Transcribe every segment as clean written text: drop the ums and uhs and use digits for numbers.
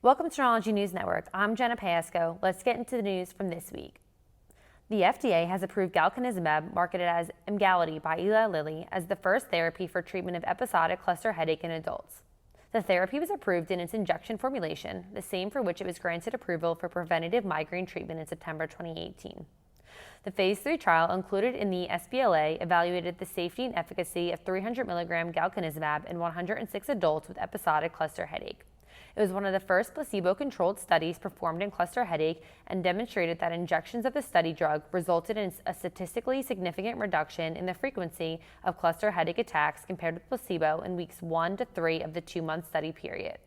Welcome to Neurology News Network. I'm Jenna Pasco. Let's get into the news from this week. The FDA has approved Galcanezumab, marketed as Emgality by Eli Lilly, as the first therapy for treatment of episodic cluster headache in adults. The therapy was approved in its injection formulation, the same for which it was granted approval for preventative migraine treatment in September 2018. The Phase 3 trial included in the sBLA evaluated the safety and efficacy of 300 mg Galcanezumab in 106 adults with episodic cluster headache. It was one of the first placebo-controlled studies performed in cluster headache and demonstrated that injections of the study drug resulted in a statistically significant reduction in the frequency of cluster headache attacks compared with placebo in weeks 1 to 3 of the 2-month study period.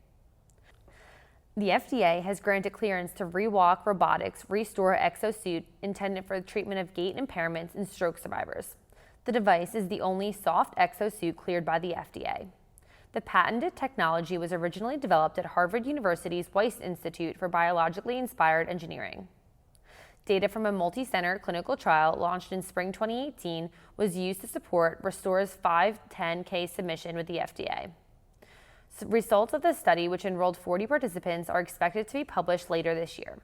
The FDA has granted clearance to ReWalk Robotics ReStore Exo-Suit, intended for the treatment of gait impairments in stroke survivors. The device is the only soft exosuit cleared by the FDA. The patented technology was originally developed at Harvard University's Weiss Institute for Biologically Inspired Engineering. Data from a multi-center clinical trial launched in spring 2018 was used to support ReStore's 510(k) submission with the FDA. Results of the study, which enrolled 40 participants, are expected to be published later this year.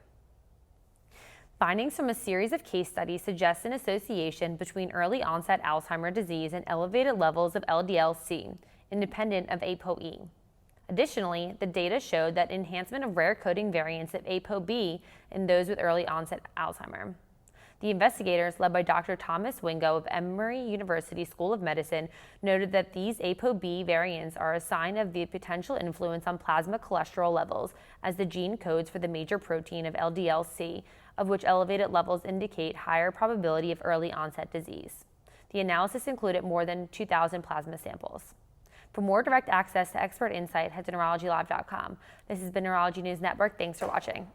Findings from a series of case studies suggest an association between early-onset Alzheimer's disease and elevated levels of LDL-C, independent of APOE. Additionally, the data showed that enhancement of rare coding variants of APOB in those with early-onset Alzheimer. The investigators, led by Dr. Thomas Wingo of Emory University School of Medicine, noted that these APOB variants are a sign of the potential influence on plasma cholesterol levels, as the gene codes for the major protein of LDL-C, of which elevated levels indicate higher probability of early-onset disease. The analysis included more than 2,000 plasma samples. For more direct access to expert insight, head to NeurologyLive.com. This has been Neurology News Network. Thanks for watching.